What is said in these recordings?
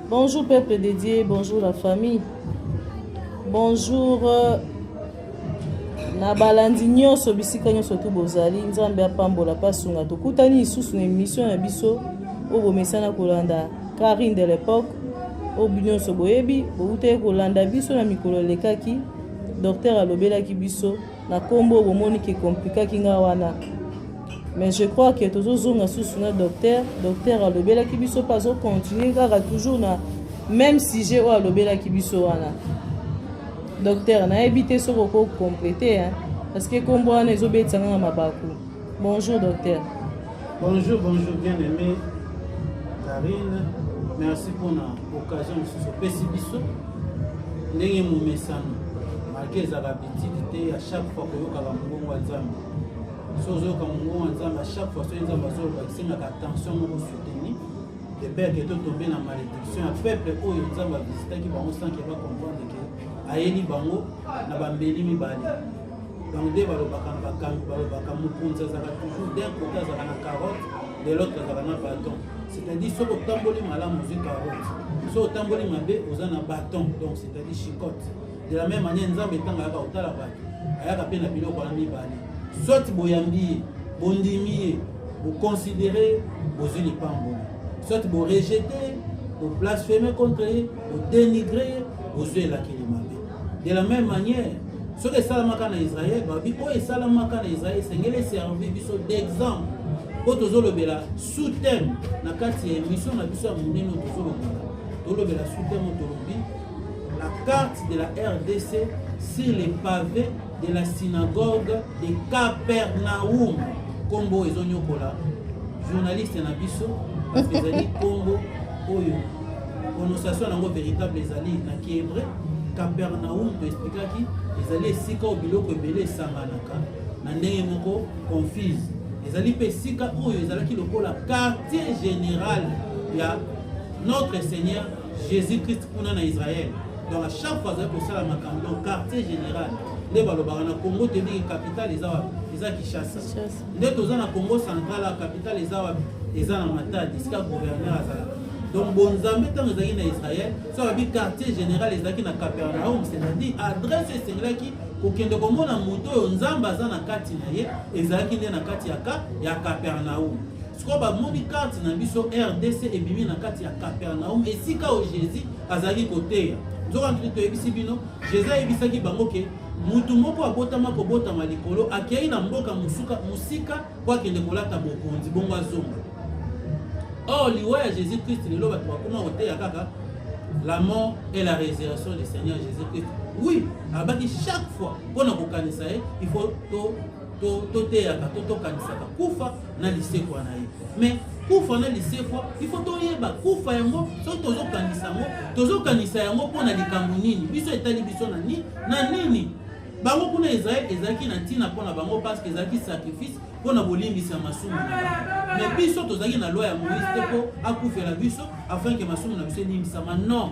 Bonjour peuple dédié, bonjour la famille. Bonjour na balandi nyonso bisika nyonso tu bozali nzambe apambola pasunga tokutani isusu na émission na biso o bomesana kolanda Karine de l'époque o nyonso boyebi boute kolanda biso na mikolo lekaki docteur alobelaki biso na kombo bomoni ke komplikaki nga wana. Mais je crois que tozozonga susu na docteur alobelaki biso pas continuer kaka toujours na même sujet o alobelaki biso wana. Docteur na évité ce qu'on compléter hein parce que kombo wana ezobetanga na mabaku. Bonjour docteur. Bonjour bien-aimé Karine. Merci pour l'occasion de se passer biso. Ndenge mu mesano malgré za rapidité à chaque fois que yoka mungu wa nzambe. Sozo ka mungu wa nzambe à chaque fois so nzambe zo ba kisenga attention mo soutenir. De peur que tout tomber na malédiction à peuple oyo nzambe visiter qui ba on sent qu'il va comprendre que ayeli bango na bambeli mibali. Donc dès balobaka mukunza zaka toujours d'un côté zaka na carotte de l'autre zaka na bâton. C'est-à-dire ce que tamboli malamu zu carotte. So tamboli mabe ozana bâton donc c'est-à-dire chicotte. De la même manière nzambe tanga ka otala ba ayaka pe na biloko na mibali. Soit boyambi bondimi vous considérez vos ilipambo. Soit vous rejeter, vous blasphémer contre eux, vous dénigrer vos yeux la kilimabé. De la même manière, ce que Salamaka na Israël, et Salamaka na Israël, c'est que les services d'exemple. Pour tous les bela sous-thème, na kati émission na biso muneno tous les bela sous-thème autorobi, la carte de la RDC sur les pavés de la synagogue de Capernaum. Combo ezonyokola, journaliste na biso, parce que zali Combo oyo prononciation nango véritable ezali na kiebre. Capernaum to expliquer les allés sika au biloko ebele sanganaka na ndenge moko confuse les allés pe sika oyo ezalaki lokola quartier général ya notre Seigneur Jésus-Christ kuna na Israël. Donc à chaque fois que ça la makambo quartier général nde balobaka na Congo te bi capitale eza Kinshasa nde toza na Congo central la capitale eza na Matadi sika gouverneur azala. Donc bonzambe tant ezaki na Israël so babi quartier général ezaki na Capernaum, c'est-à-dire adresse esengelaki kokende komona moto oyo nzambe aza na kati na ye ezalaki nde na kati ya Capernaum. Siko bamoni karte na biso RDC ebimi na kati ya Capernaum esika o Jésus azalaki koteya nzoka ntutu toyebisi bino Jésus ayebisaki bango ke mutu moko abotama kobotama likolo akei na mboka musika po akende kolata bokonzi bongo azonga. Or, l'Iwa Jésus-Christ, la mort et la résurrection du Seigneur Jésus-Christ. Oui, chaque fois, pour nous il faut kufa na lycée kwa naye. Mais kufa na lycée kwa, il faut toyeba kufa yango, so tozo kanisa yango pour na likambo nini. Biso etali biso na nini. Bango kuna Israël ezaki na tina pona bango parce que ezaki sacrifice pona bolimbisa masumu na mais biso tozaki na loi ya Moïse te po akufela biso afin que masumu na biso nimbisa non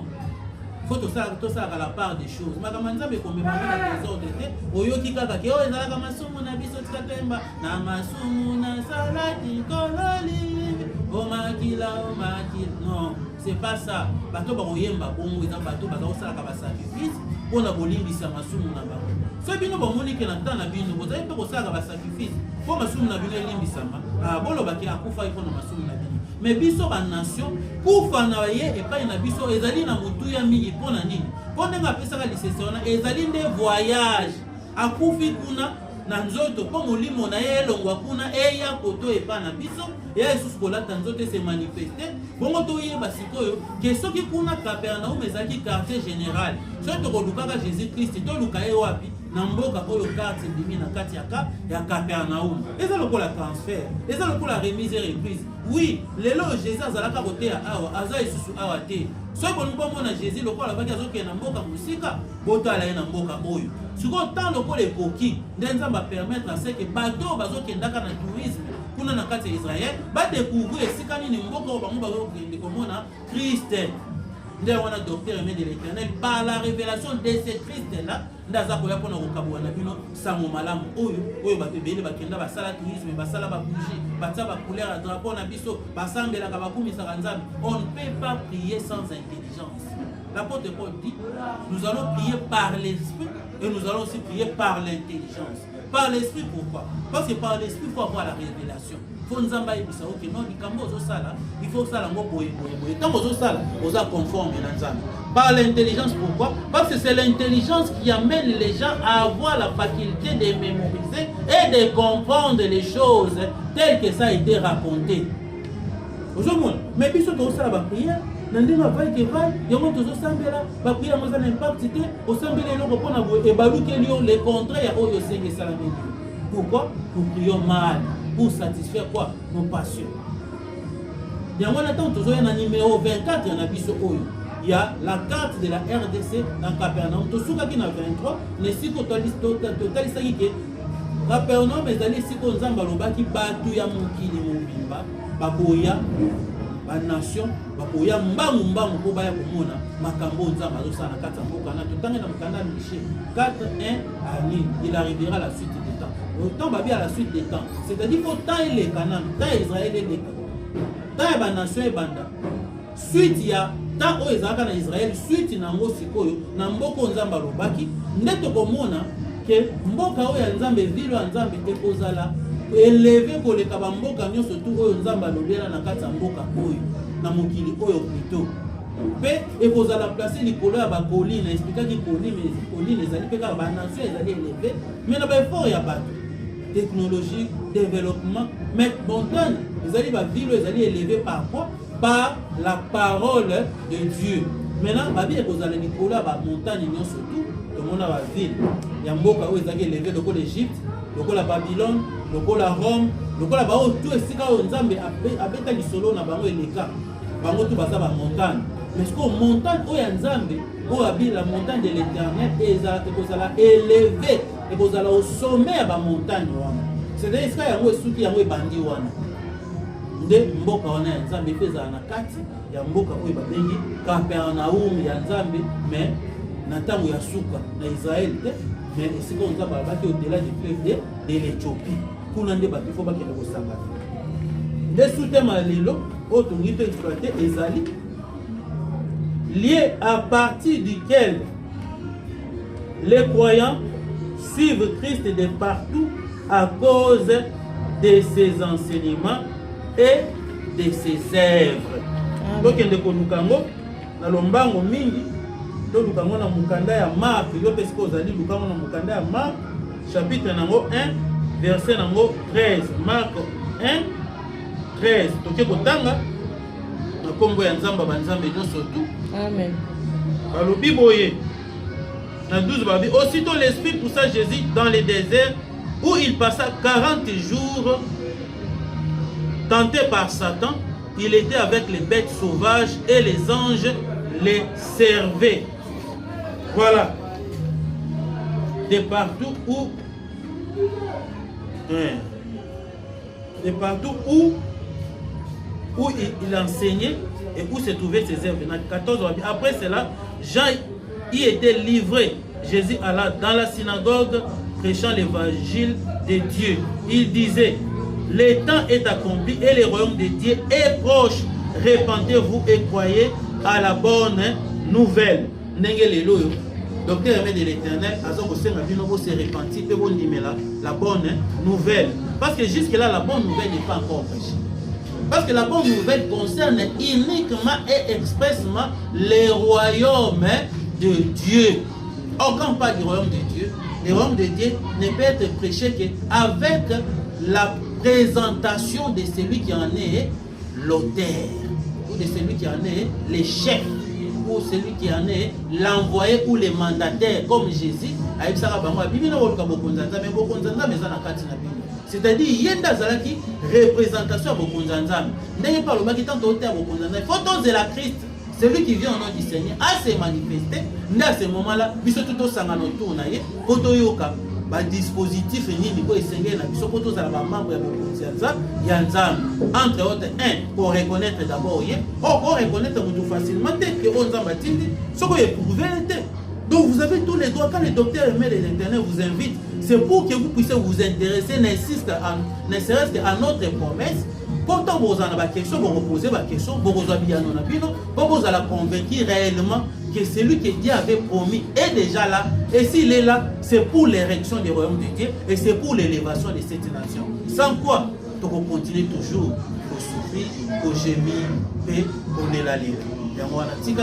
faut tout ça à la part des choses makamanza be kombe mama na désordre te oyoki kaka ke o ezalaka masumu na biso tikatemba na masumu na salati kololi o makila non c'est pas ça bato ba koyemba bongo eza bato ba za osala ka ba sacrifice pona bolimbisa masumu na bango. So bino bomoni ke na tana bino bozali pe kosala ba sacrifice po masumu na bino elimbisama bolo baki akufa iko na masumu na bino mais biso ba nation kufa na ye epai na biso ezali na mutu ya mingi pona nini po ndenga pesa ka lisese wana ezali nde voyage akufi kuna na nzoto po molimo na ye elongwa kuna eya koto epa na biso ya Yesu kolata nzoto se manifester bongo toyeba sikoyo ke soki kuna Capernaum ezaki quartier général so tokolukaka Jésus-Christ toluka ye wapi na mboka oyo carte ndimi na kati ya Capernaum. Eza lokola transfert, eza lokola remise et reprise. Oui, lelo Jésus azalaka koteya awa aza isusu awa te. So bongo mona Jésus lokola baki azoke na mboka musika botala ye na mboka oyo. Siko tant lokola ekoki ndenza ba permettre à ce que bato bazokendaka na tourisme kuna na kati ya Israël ba découvrir esika nini mboka oyo bango bazokende komona Christ. nde wana docteur aimé de l'Éternel par la révélation de ces Christ là ndaza koya pona kokabwa na bino sango malamu oyo bato ebele bakenda basala tourisme basala ba bougie batia ba couleur à drapeau na biso basambelaka bakumisaka nzambe. On ne peut pas prier sans intelligence. L'apôtre Paul dit, nous allons prier par l'esprit et nous allons aussi prier par l'intelligence. Par l'esprit, pourquoi? Parce que par l'esprit, il faut avoir la révélation. Il faut nous envoyer ça. Ok, non, il faut que ça soit tant que ça, on soit conforme à l'ensemble. Par l'intelligence, pourquoi? Parce que c'est l'intelligence qui amène les gens à avoir la faculté de mémoriser et de comprendre les choses telles que ça a été raconté. Aujourd'hui, mais puis surtout ça va prier. Nandina vai que vai, yango tozo sambela, ba prier moza na impact té, au sambela eloko pona bo e baluki lion le contraire ya oyo senge salamé. Pourquoi? Nous prions mal pour satisfaire quoi? Nos passions. Yango na tant tozo na numéro 24 ya na biso oyo. Il y a la carte de la RDC dans Capernaum. Tosuka ki na 23, ne siko total saki ke Capernaum ezali siko nzamba lobaki batu ya mokili mobimba, bakoya ba nation bakoya mbangu ko baya komona makambo nzamba azosala kati ya mboka na totanga na mokanda Michée 4:1 ani il arrivera la suite des temps. Autant babi à la suite des temps, c'est-à-dire qu'au temps il est Canaan, temps Israël est les temps ba nation e banda suite ya temps o ezaka na Israël suite na ngo sikoyo na mboko nzamba lobaki ndeto komona ke mboka o ya nzambe vilo ya nzambe ekozala élevé pour les kabamboka nyonso tout oyo nzamba lobela na kati ya mboka oyo na mokili oyo plutôt pe ekozala placer likolo ya bakoline expliquaki koline ezali pe kaka banation ezali élevé mais na baeffort ya bato technologique développement mais montagne ezali bavilo ezali élevé par quoi? Par la parole de Dieu. Maintenant babi ekozala likolo ya bamontagne nyonso tout tomona bavile ya mboka oyo ezali élevé lokola Égypte lokola Babylone lokola Rome lokola bao tout esika oyo nzambe abeta lisolo na bango eleka bango tout baza ba montagne mais ko montagne oyo ya nzambe oyo abi la montagne de l'Éternel ekozala élevé ekozala au sommet ya ba montagne wana c'est-à-dire esika yango esuki yango ebandi wana nde mboka wana ya nzambe ezala na kati ya mboka oyo babengi Capernaum ya nzambe mais na ntango ya suka na Israël te mais esika nzambe alobaki au-delà du fleuve de l'Éthiopie kuna nde bato fo bakende kosanga nde sutema lelo oyo tongi to exploité ezali lié à partir duquel les croyants suivent Christ de partout à cause de ses enseignements et de ses œuvres. Donc il y a na lombango mingi to lukango na mukanda ya Marc yo pesiko ozali lukango na mukanda ya Marc chapitre nango 1 verset nango 13 Marc 1 13 toke kotanga na kombo ya nzamba banzambe nyonso tout. Amen. Balobi boye na 12 babi aussitôt l'esprit poussa Jésus dans le désert où il passa 40 jours tenté par Satan. Il était avec les bêtes sauvages et les anges les servaient. Voilà. De partout où il enseignait et où se trouvaient ses œuvres. 14. Après cela, Jean y était livré. Jésus alla dans la synagogue prêchant l'évangile de Dieu. Il disait: le temps est accompli et le royaume de Dieu est proche. Répentez-vous et croyez à la bonne nouvelle. Docteur aimé de l'Éternel, se repentir et la bonne nouvelle. Parce que jusque-là, la bonne nouvelle n'est pas encore prêchée. Parce que la bonne nouvelle concerne uniquement et expressement le royaume de Dieu. Or, quand on parle du royaume de Dieu, le royaume de Dieu ne peut être prêché qu'avec la présentation de celui qui en est l'auteur, ou de celui qui en est le chef, ou celui qui en est l'envoyé ou le mandataire, comme Jésus. C'est-à-dire, il y a une représentation à Bokonzanzam. N'est pas le maquis tant d'auteur à Bokonzanzam. Il faut de la Christ, celui qui vient au nom du Seigneur, à se manifester. À ce moment-là, il faut tout au sangano tournaye, Kotoyoka. ba dispositif nini ko esengé na biso ko tozala ba membre ya bokonzianza ya nzambe entre autres pour reconnaître d'abord ye pour reconnaître mutu facilement que on nzamba tindi soko éprouver était. Donc vous avez tous les droits. Quand le docteur Aimé de l'Internet vous invite, c'est pour que vous puissiez vous intéresser, ne serait-ce qu'à notre promesse. Pourtant, vous avez des questions, vous reposez des questions, vous vous allez convaincre réellement que celui que Dieu avait promis est déjà là. Et s'il est là, c'est pour l'érection du royaume de Dieu et c'est pour l'élévation de cette nation. Sans quoi, on va continuer toujours à souffrir, à gémir et à la lire. Et moi, je suis